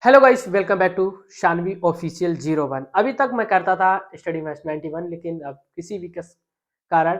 Hello guys, welcome back to Shanvi official 01। अभी तक मैं करता था स्टडी मैथ्स 91, लेकिन अब किसी भी कारण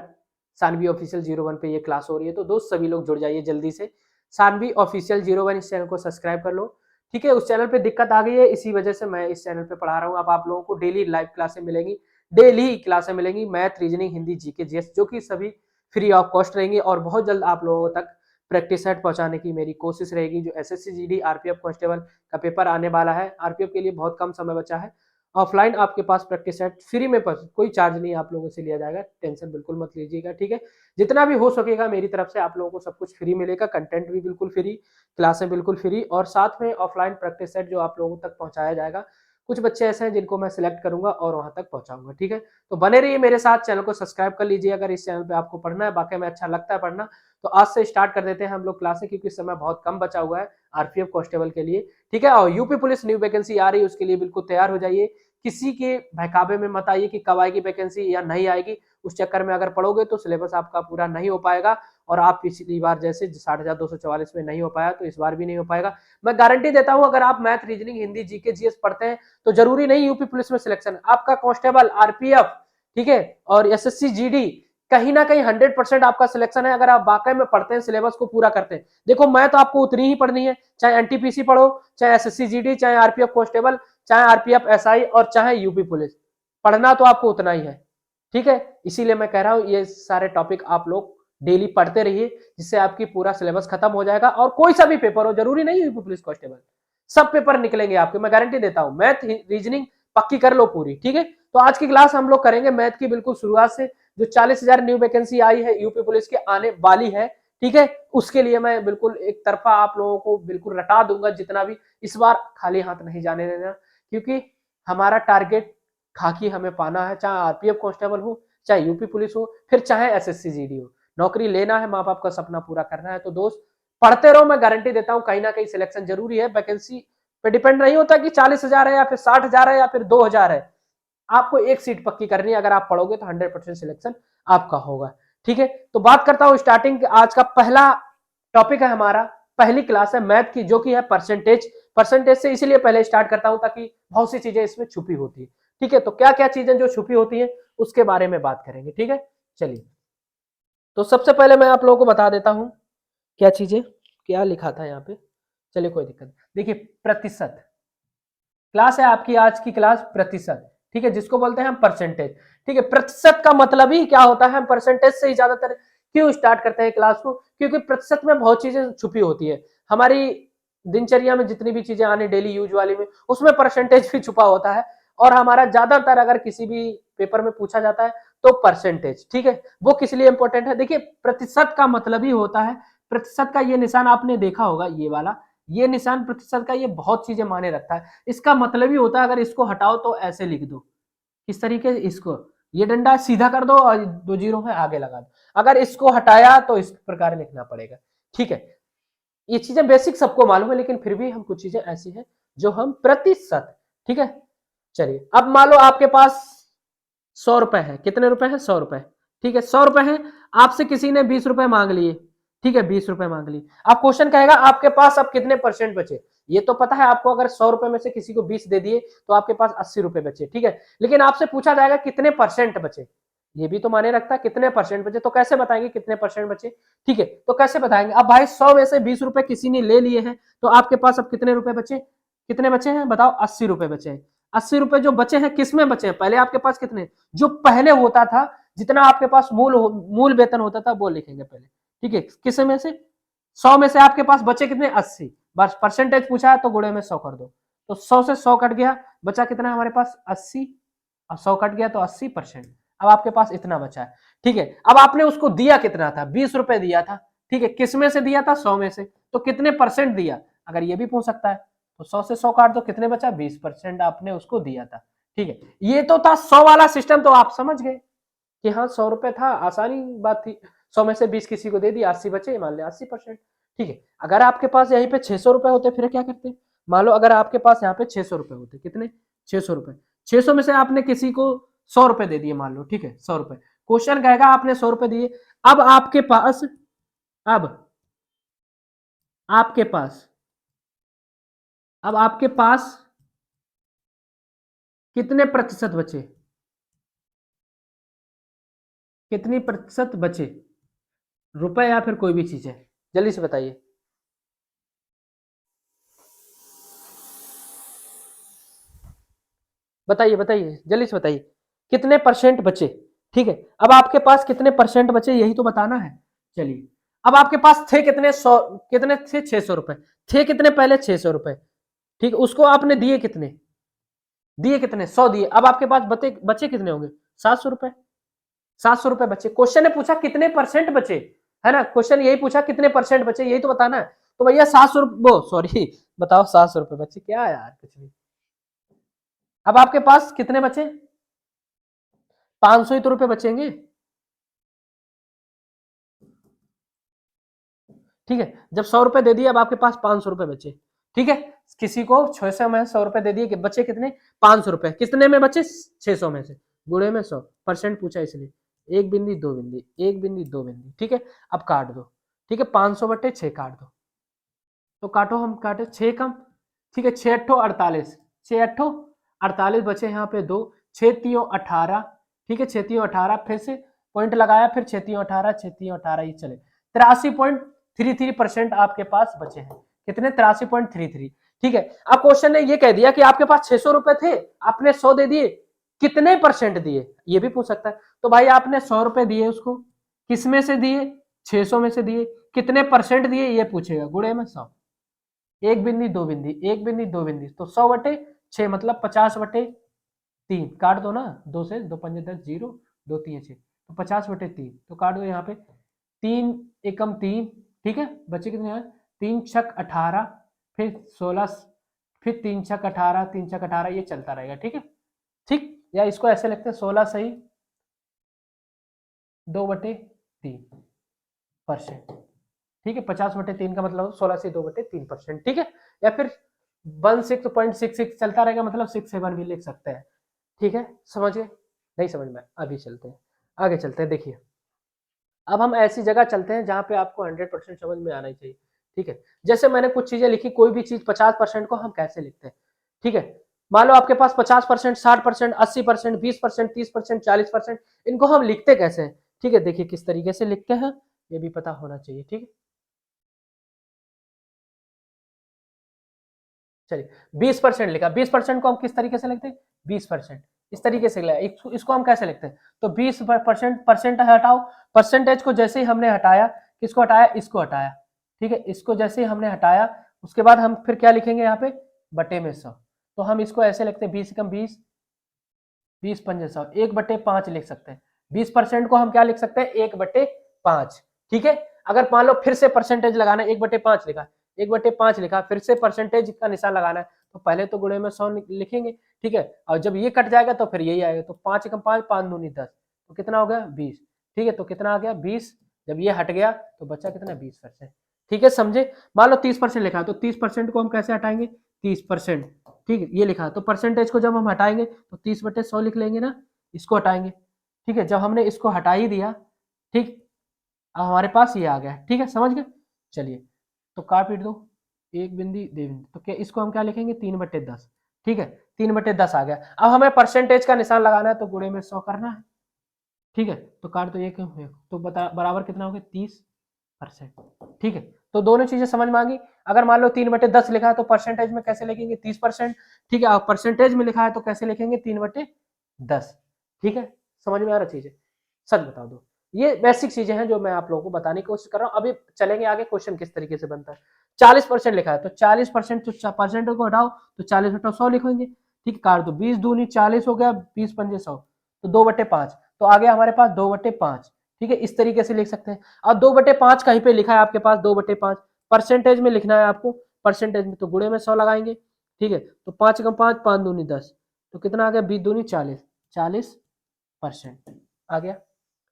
शानवी ऑफिशियल 01 पे ये क्लास हो रही है। तो दोस्त सभी लोग जुड़ जाइए जल्दी से। शानवी ऑफिशियल 01 इस चैनल को सब्सक्राइब कर लो। ठीक है, उस चैनल पे दिक्कत आ गई है, इसी वजह से मैं इस चैनल पे पढ़ा रहा हूँ। अब आप लोगों को डेली लाइव क्लासें मिलेंगी, डेली क्लासें मिलेंगी, math, reasoning, Hindi, GK, GS, जो कि सभी फ्री ऑफ कॉस्ट रहेंगी। और बहुत जल्द आप लोगों तक प्रैक्टिस सेट पहुंचाने की मेरी कोशिश रहेगी। जो एसएससी जीडी आरपीएफ कांस्टेबल का पेपर आने वाला है, आरपीएफ के लिए बहुत कम समय बचा है। ऑफलाइन आपके पास प्रैक्टिस सेट फ्री में, कोई चार्ज नहीं आप लोगों से लिया जाएगा, टेंशन बिल्कुल मत लीजिएगा। ठीक है, जितना भी हो सकेगा मेरी तरफ से आप लोगों को सब कुछ फ्री मिलेगा। कंटेंट भी बिल्कुल फ्री, क्लासें बिल्कुल फ्री, और साथ में ऑफलाइन प्रैक्टिस सेट जो आप लोगों तक पहुंचाया जाएगा। कुछ बच्चे ऐसे हैं जिनको मैं सिलेक्ट करूंगा और वहां तक पहुंचाऊंगा। ठीक है, तो बने रहिए मेरे साथ, चैनल को सब्सक्राइब कर लीजिए अगर इस चैनल पे आपको पढ़ना है, बाकी में अच्छा लगता है पढ़ना। तो आज से स्टार्ट कर देते हैं हम लोग क्लासें, क्योंकि समय बहुत कम बचा हुआ है आरपीएफ कांस्टेबल के लिए। ठीक है, और यूपी पुलिस न्यू वैकेंसी आ रही है, उसके लिए बिल्कुल तैयार हो जाइए। किसी के बहकावे में मत आइए कि कब आएगी वैकेंसी या नहीं आएगी। उस चक्कर में अगर पढ़ोगे तो सिलेबस आपका पूरा नहीं हो पाएगा, और आप पिछली बार जैसे 60,244 में नहीं हो पाया तो इस बार भी नहीं हो पाएगा। मैं गारंटी देता हूं, अगर आप math, reasoning, Hindi, GK, GS पढ़ते हैं तो जरूरी नहीं यूपी पुलिस में सिलेक्शन आपका। कांस्टेबल, आरपीएफ, ठीक है, और एसएससी जीडी, कहीं ना कहीं 100% आपका सिलेक्शन है अगर आप वाकई में पढ़ते हैं, सिलेबस को पूरा करते हैं। देखो, मैं तो आपको उतनी ही पढ़नी है, चाहे एनटीपीसी पढ़ो, चाहे एसएससी जीडी, चाहे आरपीएफ कांस्टेबल, चाहे आरपीएफ एसआई, और चाहे यूपी पुलिस, पढ़ना तो आपको उतना ही है। ठीक है, इसीलिए मैं कह रहा हूं ये सारे टॉपिक आप लोग डेली पढ़ते रहिए, जिससे आपकी पूरा सिलेबस खत्म हो जाएगा। और कोई सा भी पेपर हो, जरूरी नहीं यूपी पुलिस कांस्टेबल, सब पेपर निकलेंगे आपके, मैं गारंटी देता हूं। मैथ, रीजनिंग पक्की कर लो पूरी। ठीक है, तो आज की क्लास हम लोग करेंगे मैथ की बिल्कुल शुरुआत से। जो 40,000 न्यू वैकेंसी आई है यूपी पुलिस के, आने वाली है, ठीक है, उसके लिए मैं बिल्कुल एक तरफा आप लोगों को बिल्कुल रटा दूंगा जितना भी। इस बार खाली हाथ नहीं जाने देना, क्योंकि हमारा टारगेट खाकी हमें पाना है, चाहे आरपीएफ कांस्टेबल हो, चाहे यूपी पुलिस हो, फिर चाहे एसएससी जीडी हो। नौकरी लेना है, माँ बाप का सपना पूरा करना है। तो दोस्त पढ़ते रहो, मैं गारंटी देता हूँ कहीं ना कहीं सिलेक्शन जरूरी है। वैकेंसी पे डिपेंड नहीं होता कि 40,000 है या फिर 60,000 है या फिर 2,000 है। आपको एक सीट पक्की करनी है, अगर आप पढ़ोगे तो 100% सिलेक्शन आपका होगा। ठीक है, तो बात करता हूं स्टार्टिंग। आज का पहला टॉपिक है हमारा, पहली क्लास है मैथ की, जो कि है परसेंटेज। परसेंटेज से इसलिए पहले स्टार्ट करता हूं ताकि बहुत सी चीजें इसमें छुपी होती है। ठीक है, तो क्या क्या चीजें जो छुपी होती है उसके बारे में बात करेंगे। ठीक है, चलिए, तो सबसे पहले मैं आप लोगों को बता देता हूं क्या चीजें, क्या लिखा था यहाँ पे। चलिए, कोई दिक्कत। देखिए, प्रतिशत क्लास है आपकी, आज की क्लास प्रतिशत। ठीक है, जिसको बोलते हैं हम परसेंटेज। ठीक है, प्रतिशत का मतलब ही क्या होता है, हम परसेंटेज से ही ज्यादातर क्यों स्टार्ट करते हैं क्लास को, क्योंकि प्रतिशत में बहुत चीजें छुपी होती है। हमारी दिनचर्या में जितनी भी चीजें आने डेली यूज वाली में, उसमें परसेंटेज भी छुपा होता है। और हमारा ज्यादातर अगर किसी भी पेपर में पूछा जाता है तो परसेंटेज, ठीक है, वो किस लिए इंपॉर्टेंट है। देखिए, प्रतिशत का मतलब ही होता है, प्रतिशत का ये निशान आपने देखा होगा, ये वाला, ये निशान प्रतिशत का, ये बहुत चीजें माने रखता है। इसका मतलब ही होता है, अगर इसको हटाओ तो ऐसे लिख दो, किस तरीके से, इसको ये डंडा सीधा कर दो और दो जीरो है आगे लगा दो। अगर इसको हटाया तो इस प्रकार लिखना पड़ेगा। ठीक है, ये चीजें बेसिक सबको मालूम है, लेकिन फिर भी हम कुछ चीजें ऐसी हैं जो हम प्रतिशत। ठीक है, चलिए, अब मान लो आपके पास 100 रुपए है। कितने रुपए हैं? 100 रुपए। ठीक है, 100 रुपए है, आपसे किसी ने 20 रुपए मांग लिए। ठीक है, 20 रुपए मांग लिए। अब क्वेश्चन कहेगा आपके पास अब कितने परसेंट बचे। ये तो पता है आपको, अगर 100 रुपए में से किसी को 20 दे दिए तो आपके पास 80 रुपए बचे। ठीक है, लेकिन आपसे पूछा जाएगा कितने परसेंट बचे। ये भी तो माने रखता है, कितने परसेंट बचे, तो कैसे बताएंगे कितने परसेंट बचे। ठीक है, तो कैसे बताएंगे। अब भाई 100 में से 20 रुपए किसी ने ले लिए हैं, तो आपके पास अब कितने रुपए बचे, कितने बचे हैं बताओ। 80 रुपए बचे हैं। 80 रुपए जो बचे हैं, किसमें बचे हैं, पहले आपके पास कितने, जो पहले होता था, जितना आपके पास मूल वेतन होता था वो लिखेंगे पहले। ठीक है, किस में से, 100 में से आपके पास बचे कितने, 80। बस परसेंटेज पूछा है तो गुणे में 100 कर दो, तो 100 से 100 कट गया, बचा कितना हमारे पास, 80। अब 100 कट गया तो 80%। अब आपके पास इतना बचा है। ठीक है, अब आपने उसको दिया कितना था, 20 रुपए दिया था। ठीक है, किस में से दिया था, 100 में से, तो कितने परसेंट दिया, अगर ये भी पूछ सकता है। तो 100 से 100 काट दो, कितने बचा, 20% आपने उसको दिया था। ठीक है, ये तो था 100 वाला सिस्टम, तो आप समझ गए कि हाँ 100 रुपए था, आसानी बात थी। 100 में से 20 किसी को दे दिया, 80 बचे, मान लिया 80%। ठीक है, अगर आपके पास यहीं पे 600 रुपए होते फिर क्या करते। मान लो अगर आपके पास यहाँ पे 600 रुपए होते, कितने, 600 रुपए। 600 में से आपने किसी को 100 रुपए दे दिए, मान लो, ठीक है, 100 रुपए। क्वेश्चन कहेगा आपने 100 रुपए दिए, अब आपके पास, अब आपके पास अब आपके पास कितने प्रतिशत बचे, कितनी प्रतिशत बचे, रुपए या फिर कोई भी चीज है, जल्दी से बताइए। बताइए बताइए जल्दी से बताइए, कितने परसेंट बचे। ठीक है, अब आपके पास कितने परसेंट बचे यही तो बताना है। चलिए, अब आपके पास थे कितने, 100, कितने थे, 600 रुपए थे, कितने पहले, 600 रुपए। ठीक है, उसको आपने दिए कितने, दिए कितने, 100 दिए। अब आपके पास बचे बचे कितने होंगे, 700 रुपए। 700 रुपए बचे, क्वेश्चन ने पूछा कितने परसेंट बचे, है ना, क्वेश्चन यही पूछा कितने परसेंट बचे, यही तो बताना है। तो भैया 700 वो सॉरी बताओ 700 रुपए बचे क्या यार, कुछ नहीं। अब आपके पास कितने बचे, 500 ही तो रुपए बचेंगे। ठीक है, जब 100 रुपए दे दिए, अब आपके पास 500 रुपए बचे। ठीक है, किसी को 600 में 100 रुपए दे दिए, कि बचे कितने, 500 रुपए, कितने में बचे, 600 में से, गुणे में 100, परसेंट पूछा इसलिए, एक बिंदी दो बिंदी, एक बिंदी दो बिंदी। ठीक है, अब काट दो। ठीक है, 500/6 काट दो, तो काटो, हम काटे 6 कम। ठीक है, 6 8 48, 6 8 48 बचे यहाँ पे दो, 6 3 18। ठीक है, 6 3 18, फिर से पॉइंट लगाया, फिर 6 3 18, 6 3 18, ये चले 83.33% आपके पास बचे हैं। कितने, 83.33। ठीक है, अब क्वेश्चन ने ये कह दिया कि आपके पास 600 रुपए थे, आपने 100 दे दिए, कितने परसेंट दिए, ये भी पूछ सकता है। तो भाई आपने 100 रुपए दिए उसको, किस में से दिए, 600 में से दिए, कितने परसेंट दिए ये पूछेगा, गुणे में 100, एक बिंदी दो बिंदी, एक बिंदी दो बिंदी, तो 100/6 मतलब 50/3, काट दो ना, दो से, दो पंजे 10, जीरो, दो तीन 6, तो 50/3, तो काट दो यहाँ पे, 3 एकम 3। ठीक है, बचे कितने हैं, 3 छक 18, फिर 16, फिर 3 छक 18, 3 छक 18, ये चलता रहेगा। ठीक है, ठीक, या इसको ऐसे लिखते हैं, 16 सही 2/3%। ठीक है, 50/3 का मतलब 16 से 2/3%। ठीक है, या फिर 16.66 चलता रहेगा, मतलब 67 भी लिख सकते हैं। ठीक है, समझ गए, नहीं समझ में, अभी चलते हैं, आगे चलते हैं। देखिए, अब हम ऐसी जगह चलते हैं जहां पे आपको 100% समझ में आना ही चाहिए। ठीक है, जैसे मैंने कुछ चीजें लिखी, कोई भी चीज 50% को हम कैसे लिखते हैं। ठीक है, मान लो आपके पास 50%, 60%, 80%, 20%, 30%, 40%, इनको हम लिखते कैसे हैं। ठीक है, देखिए किस तरीके से लिखते हैं, ये भी पता होना चाहिए। ठीक है, चलिए, 20% लिखा, 20% को हम किस तरीके से लिखते हैं, 20%, इस तरीके से लिखा, इसको हम कैसे लिखते हैं, तो 20%, परसेंट हटाओ, परसेंटेज को जैसे ही हमने हटाया, किसको हटाया, इसको हटाया। ठीक है, इसको जैसे ही हमने हटाया, उसके बाद हम फिर क्या लिखेंगे यहाँ पे, बटे में 100, तो हम इसको ऐसे लिखते हैं, 20 20 पंजे 100, 1/5 लिख सकते हैं। 20% को हम क्या लिख सकते हैं, 1/5। ठीक है, अगर मान लो फिर से परसेंटेज लगाना है, 1/5 लिखा, 1/5 लिखा, फिर से परसेंटेज का निशान लगाना है, तो पहले तो गुणे में 100 लिखेंगे। ठीक है, और जब ये कट जाएगा तो फिर यही आएगा, तो 5 एकम 5, 5 दूनी 10, तो कितना हो गया, 20। ठीक है, तो कितना आ गया, 20, जब ये हट गया तो बचा कितना, 20%। ठीक है, समझे, मान लो 30% लिखा है, तो 30% को हम कैसे हटाएंगे, 30%। ठीक है, ये लिखा, तो परसेंटेज को जब हम हटाएंगे तो 30/100 लिख लेंगे ना, इसको हटाएंगे। ठीक है, जब हमने इसको हटा ही दिया, ठीक, अब हमारे पास ये आ गया। ठीक है, समझ गए, चलिए, तो काट पीट दो, एक बिंदी दे बिंदी, तो क्या इसको हम क्या लिखेंगे, 3/10। ठीक है, 3/10 आ गया। अब हमें परसेंटेज का निशान लगाना है, तो गुणे में 100 करना है। ठीक है, तो काट दो, एक तो बता बराबर कितना हो गया, 30%। ठीक है, तो दोनों चीजें समझ में आ गई। अगर मान लो 3/10 लिखा है, तो परसेंटेज में कैसे लिखेंगे, 30%। ठीक है, परसेंटेज में लिखा है तो कैसे लिखेंगे, 3/10। ठीक है, समझ में आ रहा चीजें, सच बता दो, ये बेसिक चीजें हैं जो मैं आप लोगों को बताने की कोशिश कर रहा हूँ। अभी चलेंगे आगे, क्वेश्चन किस तरीके से बनता है। 40% लिखा है, तो 40%, तो परसेंट को हटाओ, तो 40/100 लिखेंगे। ठीक है, काट दो, 20 दूनी 40 हो गया, 20 पंजे 100, तो 2/5, तो आ गया हमारे पास 2/5। ठीक है, इस तरीके से लिख सकते हैं। अब 2/5 कहीं पे लिखा है आपके पास, 2/5 परसेंटेज में लिखना है आपको, परसेंटेज में तो गुणे में 100 लगाएंगे। ठीक है, तो 5 एकम 5, 5 दूनी 10, तो कितना आ गया, 20 दूनी 40, 40% आ गया।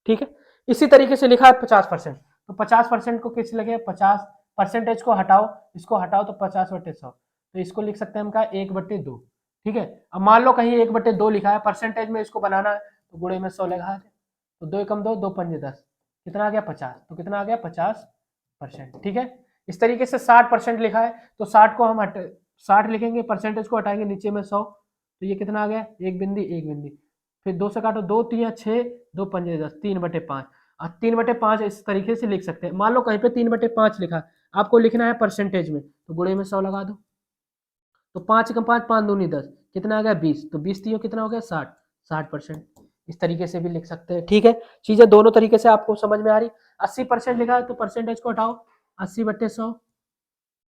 ठीक है, इसी तरीके से लिखा है 50%, तो 50% को किस लगे, 50 परसेंटेज को हटाओ, इसको हटाओ, तो 50/100, तो इसको लिख सकते हैं हम, का 1/2। ठीक है, अब मान लो कहीं 1/2 लिखा है, परसेंटेज में इसको बनाना है, तो गुणे में 100 लगा दे, तो 2 एकम 2, 2 पंजे 10, कितना आ गया, 50, तो कितना आ गया, 50%। ठीक है, इस तरीके से 60% लिखा है, तो 60 को हम 60 लिखेंगे, परसेंटेज को हटाएंगे, नीचे में 100, तो ये कितना आ गया, एक बिंदी एक बिंदी, फिर 2 से काटो, 2 3 6, 2 5 10, 3/5। और 3/5 इस तरीके से लिख सकते हैं। मान लो कहीं पे 3/5 लिखा, आपको लिखना है परसेंटेज में, तो गुणे में 100 लगा दो, तो 5 का 5, 5 दूनी 10, कितना आ गया 20, तो 20 तीनों कितना हो गया 60, 60%। इस तरीके से भी लिख सकते हैं। ठीक है, चीजें दोनों तरीके से आपको समझ में आ रही। 80% लिखा है तो परसेंटेज को हटाओ, 80/100,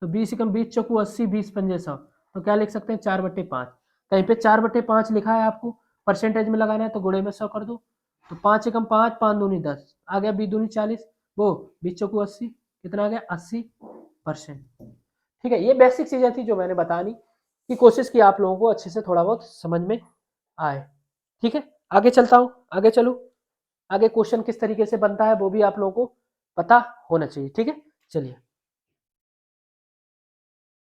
तो 20 कम 20 चौकू 80, 20 पंजे 100, तो क्या लिख सकते हैं 4/5। कहीं पे 4/5 लिखा है, आपको परसेंटेज में लगाना है तो गुणे में 100 कर दो, तो 5 कम 5, 5 दूनी 10, आ गया 20 दूनी 40, वो 20 चौकू 80, कितना आ गया 80%। ठीक है, ये बेसिक चीजें थी जो मैंने बतानी की कोशिश की आप लोगों को अच्छे से थोड़ा बहुत समझ में आए। ठीक है, आगे चलता हूं, आगे चलो, आगे क्वेश्चन किस तरीके से बनता है वो भी आप लोगों को पता होना चाहिए। ठीक है, चलिए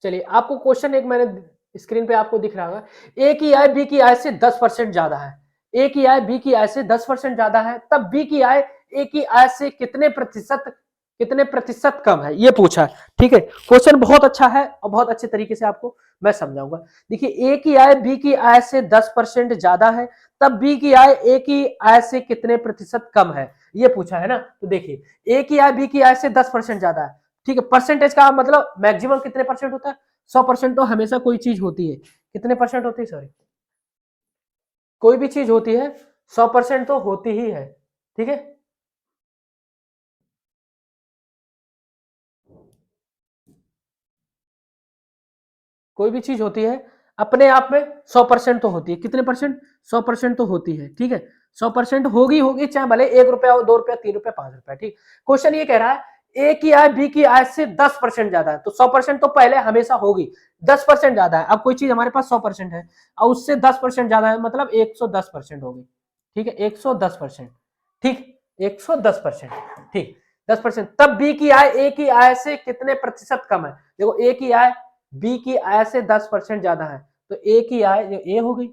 चलिए, आपको क्वेश्चन एक मैंने स्क्रीन पे आपको दिख रहा होगा, ए की आय बी की आय से 10% ज्यादा है, ए की आय बी की आय से 10% ज्यादा है, तब बी की आय ए की आय से कितने प्रतिशत कम है, ये पूछा है। ठीक है, क्वेश्चन बहुत अच्छा है और बहुत अच्छे तरीके से आपको मैं समझाऊंगा। देखिए, ए की आय बी की आय से 10% ज्यादा है, तब बी की आय ए की आय से कितने प्रतिशत कम है, ये पूछा है ना। तो देखिए, ए की आय बी की आय से 10% ज्यादा है, ठीक है, परसेंटेज का मतलब मैक्सिमम कितने परसेंट होता है, 100% तो हमेशा कोई चीज होती है, कितने परसेंट होती है, सॉरी, कोई भी चीज होती है 100% तो होती ही है। ठीक है, कोई भी चीज होती है अपने आप में 100% तो होती है, कितने परसेंट, 100% तो होती है। ठीक है, 100% होगी होगी, चाहे भले 1 रुपया हो, 2 रुपया, 3 रुपया, 5 रुपया। ठीक, क्वेश्चन ये कह रहा है ए की आय बी की आय से 10% ज्यादा है, तो 100% तो पहले हमेशा होगी, 10% ज्यादा है। अब कोई चीज हमारे पास 100% है और उससे 10% ज्यादा है, मतलब 110% होगी। ठीक है, 110%, ठीक, 110%, ठीक, 10%, तब बी की आय ए की आय से कितने प्रतिशत कम है। देखो, ए की आय बी की आय से 10% ज्यादा है, तो ए की आय जो ए हो गई,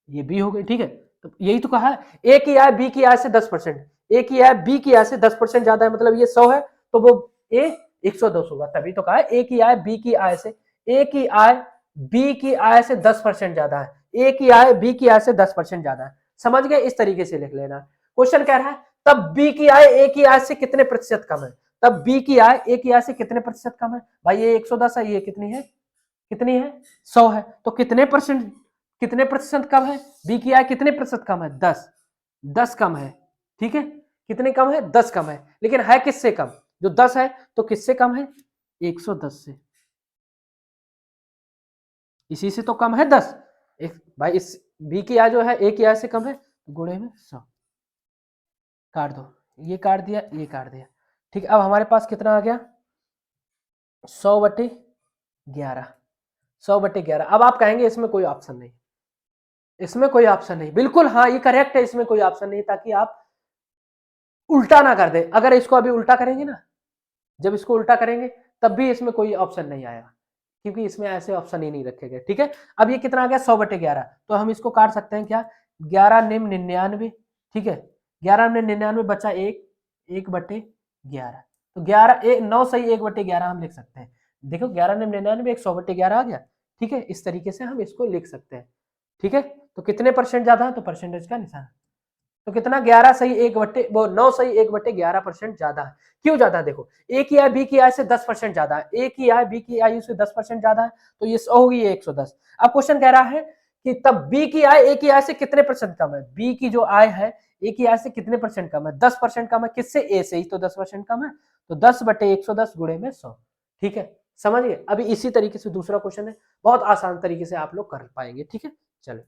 ये बी हो गई। ठीक है, तो यही तो कहा है, ए की आय बी की आय से 10%, ए की आय बी की आय से 10% ज्यादा है, मतलब ये 100 है तो वो ए 110 होगा, तभी तो कहा है ए की आय बी की आय से, ए की आय बी की आय से 10% ज्यादा है, ए की आय बी की आय से 10% ज्यादा है। समझ गए, इस तरीके से लिख लेना। क्वेश्चन कह रहा है तब बी की आय ए की आय से कितने प्रतिशत कम है, तब बी की आय ए की आय से कितने प्रतिशत कम है। भाई ये 110 है, ये कितनी है, कितनी है 100 है, तो कितने प्रतिशत कम है, बी की आय कितने प्रतिशत कम है, 10, 10 कम है। ठीक है, कितने कम है, 10 कम है, लेकिन है किससे कम, जो 10 है तो किससे कम है, 110 से, इसी से तो कम है 10। एक भाई इस बी की आय जो है ए की आय से कम है, गुणे में 100, काट दो, ये काट दिया, ये काट दिया। ठीक है, अब हमारे पास कितना आ गया, 100/11, 100/11। अब आप कहेंगे इसमें कोई ऑप्शन नहीं, इसमें कोई ऑप्शन नहीं, बिल्कुल हाँ ये करेक्ट है, इसमें कोई ऑप्शन नहीं, ताकि आप उल्टा ना कर दे। अगर इसको अभी उल्टा करेंगे ना, जब इसको उल्टा करेंगे तब भी इसमें कोई ऑप्शन नहीं आएगा, क्योंकि इसमें ऐसे ऑप्शन ही नहीं रखे गए। ठीक है, अब ये कितना आ गया 100/11, तो हम इसको काट सकते हैं क्या, 11 निम 99। ठीक है, 11 में 99 बचा 1, 1/11, तो 11 9 सही 1/11 हम लिख सकते हैं। देखो 11 निम 99, 100/11 आ गया। ठीक है, इस तरीके से हम इसको लिख सकते हैं। ठीक है, तो कितने परसेंट ज्यादा है, तो परसेंटेज का निशान, तो कितना 11 सही 9 सही 1/11% ज्यादा है। क्यों ज्यादा है, देखो ए की आय बी की आय से 10% ज्यादा है, ए की आय बी की आय से 10% ज्यादा है, तो ये 100 होगी, ये 110। अब क्वेश्चन कह रहा है कि तब बी की आय ए की आय से कितने परसेंट कम है, बी की जो आय है ए की आय से कितने परसेंट कम है, 10% कम है, किससे, ए से ही, तो 10% कम है, तो 10/110 गुणे में 100। ठीक है, समझिए। अभी इसी तरीके से दूसरा क्वेश्चन है, बहुत आसान तरीके से आप लोग कर पाएंगे। ठीक है, चलो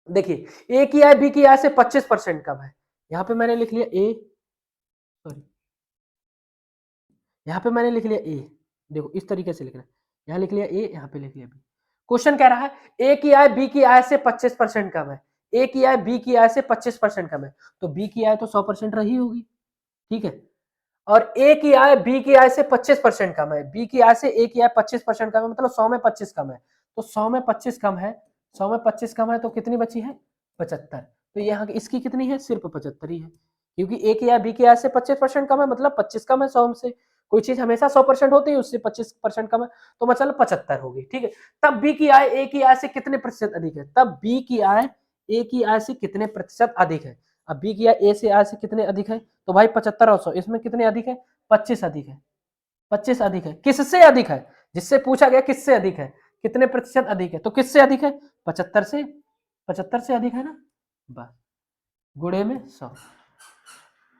देखिए, ए की आय बी की आय से 25% कम है, यहां पे मैंने लिख लिया ए, सॉरी, यहां पे मैंने लिख लिया ए, देखो इस तरीके से लिखना, यहां लिख लिया ए, यहां पे लिख लिया बी। क्वेश्चन कह रहा है ए की आय बी की आय से 25% कम है, ए की आय बी की आय से 25% कम है, तो बी की आय तो 100% रही होगी। ठीक है, और ए की आय बी की आय से 25% कम है, बी की आय से ए की आय 25% कम है, मतलब 100 में 25 कम है, तो 100 में 25 कम है, 100 में 25 कम है, तो कितनी बची है, 75। तो यहाँ इसकी कितनी है, सिर्फ 75 ही है, क्योंकि ए की आय बी की आय से 25% कम है, मतलब 25 कम है 100 से, कोई चीज हमेशा 100% होती है, उससे 25% कम है तो मतलब 75 होगी। ठीक है, तब बी की आय ए की आय से कितने प्रतिशत अधिक है? तब बी की आय ए की आय से कितने प्रतिशत अधिक है? अब बी की आय ए से आय से कितने अधिक है? तो भाई 75 और 100, इसमें कितने अधिक है? 25 अधिक है। 25 अधिक है। किससे अधिक है? जिससे पूछा गया किससे अधिक है, कितने प्रतिशत अधिक है, तो किससे अधिक है? 75 से। 75 से अधिक है ना, बस गुणे में 100।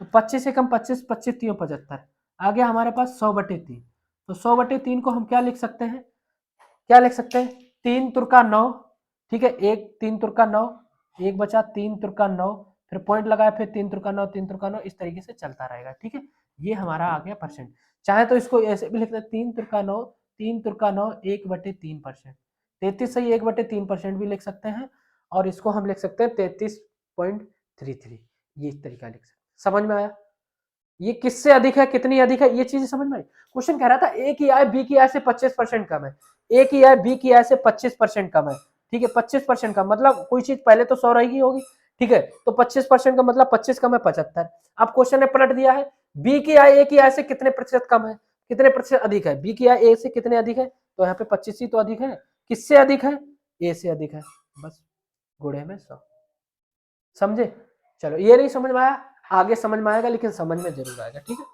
तो 25 से कम 25, 25 3 75, आ गया हमारे पास 100/3। तो 100/3 को हम क्या लिख सकते हैं? क्या लिख सकते हैं? 3 तुरका 9, ठीक है, एक 3 तुरका 9, एक बचा 3 तुरका 9, फिर पॉइंट लगाया, फिर 3 तुरका 9, 3 तुरका 9, इस तरीके से चलता रहेगा। ठीक है, ये हमारा आ गया परसेंट। चाहे तो इसको ऐसे भी लिखते हैं 3 तुरका 9, 3 तुरका 9 1/3%। 33 सही 1/3% भी लिख सकते हैं, और इसको हम लिख सकते हैं 33.33। ये इस तरीका लिख सकते हैं। समझ में आया? ये किससे अधिक है, कितनी अधिक है, ये चीज समझ में आई। क्वेश्चन कह रहा था ए की आय बी की आय से 25% कम है, ए की आय बी की आय से 25% कम है। ठीक है, 25% कम मतलब कोई चीज पहले तो 100 रहेगी होगी। ठीक है, तो 25% का मतलब 25 कम है 75। अब क्वेश्चन ने पलट दिया है, बी की आय ए की आय से कितने प्रतिशत कम है, कितने प्रतिशत अधिक है? बी की आय ए से कितने अधिक है? तो यहाँ पे 25 ही तो अधिक है। किससे अधिक है? ए से अधिक है, बस गुणे में 100। समझे? चलो, ये नहीं समझ में आया, आगे समझ में आएगा, लेकिन समझ में जरूर आएगा। ठीक है,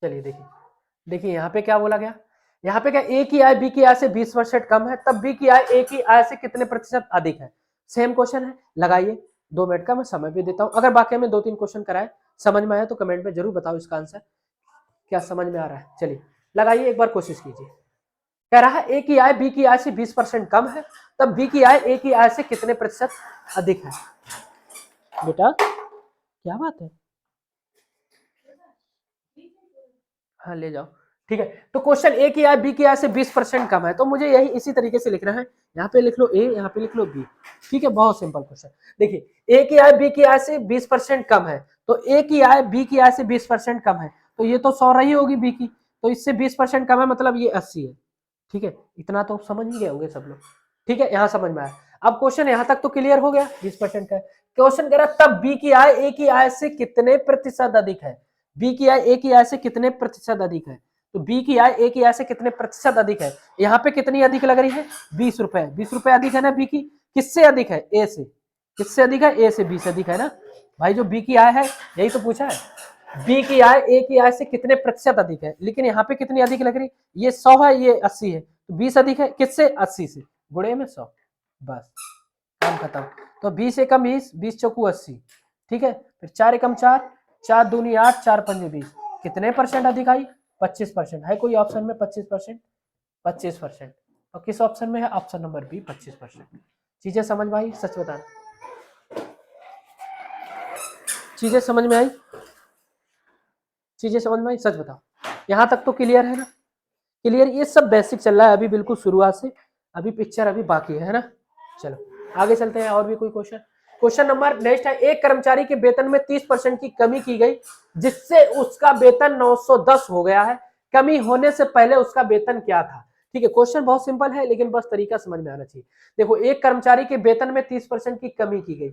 चलिए देखिए, देखिए यहाँ पे क्या बोला गया, यहाँ पे क्या ए की आय बी की आय से 20% कम है, तब बी की आय ए की आय से कितने प्रतिशत अधिक है? सेम क्वेश्चन है, लगाइए। 2 मिनट का मैं समय भी देता हूँ, अगर बाकी में 2-3 क्वेश्चन कराए समझ में आया तो कमेंट में जरूर बताओ इसका आंसर क्या समझ में आ रहा है। चलिए लगाइए, एक बार कोशिश कीजिए। कह रहा है ए की आय बी की आय से 20% कम है, तब बी की आय ए की आय से कितने प्रतिशत अधिक है? बेटा क्या बात है, हाँ ले जाओ। ठीक है, तो क्वेश्चन ए की आय बी की आय से 20% कम है, तो मुझे यही इसी तरीके से लिखना है। यहाँ पे लिख लो ए, यहाँ पे लिख लो बी। ठीक है, बहुत सिंपल क्वेश्चन। देखिए ए की आय बी की आय से 20% कम है, तो ए की आय बी की आय से 20% कम है, तो ये तो 100 रही होगी बी की, तो इससे 20% कम है मतलब ये 80 है। ठीक है, इतना तो समझ ही गए होंगे सब लोग। ठीक है, यहाँ समझ में आया। अब क्वेश्चन यहाँ तक तो क्लियर हो गया, 20% का। क्वेश्चन कह रहा तब बी की आय ए की आय से कितने प्रतिशत अधिक है? बी की आय ए की आय से कितने प्रतिशत अधिक है? तो बी की आय ए की आय से कितने प्रतिशत अधिक है? यहाँ पे कितनी अधिक लग रही है? 20 रुपए। 20 रुपए अधिक है ना बी की? किससे अधिक है? ए से। किससे अधिक है? ए से 20 अधिक है ना भाई। जो बी की आय है, यही तो पूछा है, बी की आय ए की आय से कितने प्रतिशत अधिक है, लेकिन यहाँ पे कितनी अधिक लग रही? ये 100 है, ये 80 है, तो 20 अधिक है। किससे? 80 से, गुणे में 100, बस काम खत्म। तो 20 एकम 20, 20 चौकू 80। ठीक है, फिर 4 एकम 4, 4 दूनी 8, 4 पंजे 20। कितने परसेंट अधिक आई? 25% है। कोई ऑप्शन में 25%? 25%। तो किस ऑप्शन में है? Option number B, 25%। चीजें समझ में आई? सच बताना, चीजें समझ में आई? चीजें समझ में आई? सच बताओ, यहां तक तो क्लियर है ना? क्लियर, ये सब बेसिक चल रहा है अभी बिल्कुल शुरुआत से, अभी पिक्चर अभी बाकी है ना। चलो आगे चलते हैं, और भी कोई क्वेश्चन। क्वेश्चन नंबर नेक्स्ट है, एक कर्मचारी के वेतन में 30% की कमी की गई, जिससे उसका वेतन 910 हो गया है। कमी होने से पहले उसका वेतन क्या था? ठीक है, क्वेश्चन बहुत सिंपल है, लेकिन बस तरीका समझ में आना चाहिए। देखो, एक कर्मचारी के वेतन में 30% की कमी की गई।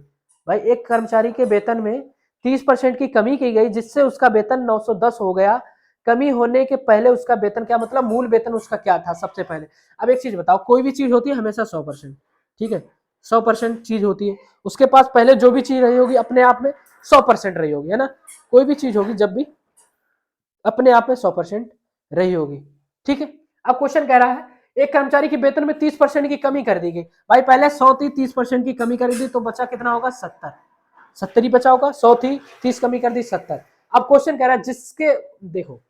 भाई एक कर्मचारी के वेतन में 30% की कमी की गई, जिससे उसका वेतन 910 हो गया। कमी होने के पहले उसका वेतन क्या, मतलब मूल वेतन उसका क्या था सबसे पहले। अब एक चीज बताओ, कोई भी चीज होती है हमेशा 100%, ठीक है, 100% चीज होती है, उसके पास पहले जो भी चीज रही होगी अपने आप में 100% रही होगी, है ना। कोई भी चीज होगी जब भी अपने आप में 100% रही होगी। ठीक है, अब क्वेश्चन कह रहा है, एक कर्मचारी के वेतन में 30% की कमी कर दी गई। भाई पहले 100 थी, 30% की कमी कर दी, तो बचा कितना होगा? 70। 70 ही बचा होगा। 100 थी, 30 कमी कर दी, 70। अब क्वेश्चन कह रहा है, जिसके देखो,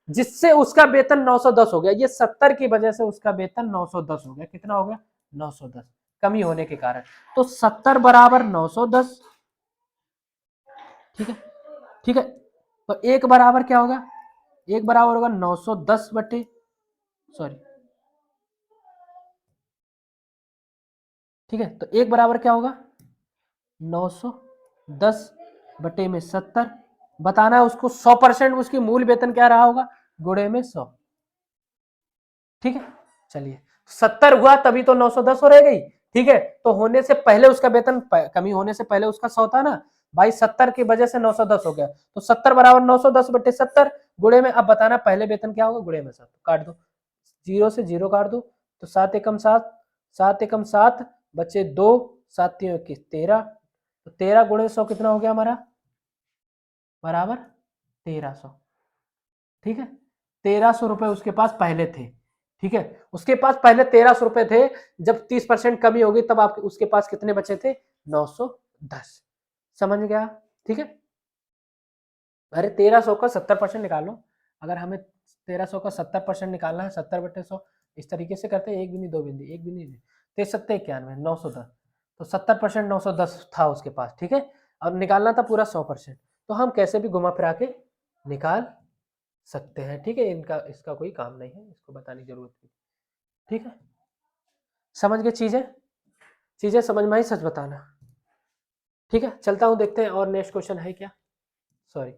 जिससे उसका वेतन 910 हो गया, ये 70 की वजह से उसका वेतन 910 हो गया। कितना हो गया? 910, कमी होने के कारण। तो 70 बराबर 910। ठीक है, ठीक है, तो एक बराबर क्या होगा? एक बराबर होगा 910 बटे, सॉरी, ठीक है, तो एक बराबर क्या होगा? 910 बटे में 70। बताना है उसको 100% उसकी मूल वेतन क्या रहा होगा, गुणे में 100। ठीक है, चलिए 70 हुआ तभी तो 910 हो रह गई। ठीक है, तो होने से पहले उसका वेतन, कमी होने से पहले उसका 100 था ना, भाई 70 की वजह से 910 हो गया, तो 70 बराबर 910 बटे 70 गुणे में, अब बताना पहले वेतन क्या होगा, गुणे में 7 काट दो, 0 से 0 काट दो, तो 7 एकम 7, 7 एकम 7 बचे 2, 7 3 21 13, तो 13 गुणे 100 कितना हो गया हमारा, बराबर 1300। ठीक है, 1300 रुपए उसके पास पहले थे। ठीक है, उसके पास पहले 1300 रुपए थे, जब 30% कमी होगी तब आप उसके पास कितने बचे थे, 910। समझ गया? ठीक है, अरे 1300 का 70% निकालो, अगर हमें 1300 का 70% निकालना है, 70 बटे 100 इस तरीके से करते हैं, एक भी नहीं, दो भी नहीं, एक भी नहीं, 9391 910, तो 70% 910 था उसके पास। ठीक है, और निकालना था पूरा 100%, तो हम कैसे भी घुमा फिरा के निकाल सकते हैं। ठीक है, इनका इसका कोई काम नहीं है, इसको बताने की जरूरत नहीं। ठीक है, समझ गए चीजें, चीजें समझ में आई, सच बताना। ठीक है, चलता हूं, देखते हैं और नेक्स्ट क्वेश्चन है क्या, सॉरी।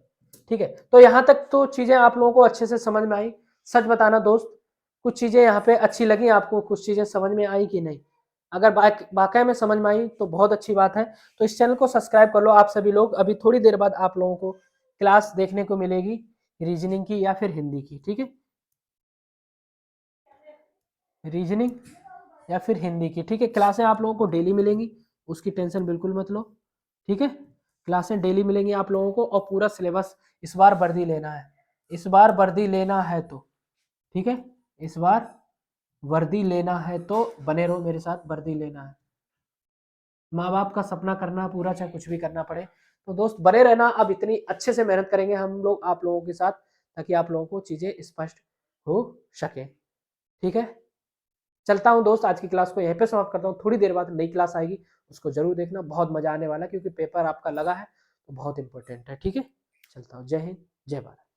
ठीक है, तो यहां तक तो चीजें आप लोगों को अच्छे से समझ में आई। सच बताना दोस्त, कुछ चीजें यहाँ पे अच्छी लगी आपको, कुछ चीजें समझ में आई कि नहीं? अगर वाकई में समझ में आई तो बहुत अच्छी बात है, तो इस चैनल को सब्सक्राइब कर लो आप सभी लोग। अभी थोड़ी देर बाद आप लोगों को क्लास देखने को मिलेगी रीजनिंग की या फिर हिंदी की। ठीक है, रीजनिंग या फिर हिंदी की। ठीक है, क्लासें आप लोगों को डेली मिलेंगी, उसकी टेंशन बिल्कुल मत लो। ठीक है, क्लासें डेली मिलेंगी आप लोगों को, और पूरा सिलेबस इस बार वर्दी लेना है, इस बार वर्दी लेना है तो, ठीक है, इस बार वर्दी लेना है तो बने रहो मेरे साथ, वर्दी लेना है, माँ बाप का सपना करना पूरा, चाहे कुछ भी करना पड़े। तो दोस्त बने रहना, अब इतनी अच्छे से मेहनत करेंगे हम लोग आप लोगों के साथ, ताकि आप लोगों को चीजें स्पष्ट हो सके। ठीक है, चलता हूँ दोस्त, आज की क्लास को यहीं पे समाप्त करता हूँ, थोड़ी देर बाद नई क्लास आएगी, उसको जरूर देखना, बहुत मजा आने वाला है, क्योंकि पेपर आपका लगा है तो बहुत इंपॉर्टेंट है। ठीक है, चलता हूँ, जय हिंद, जय भारत।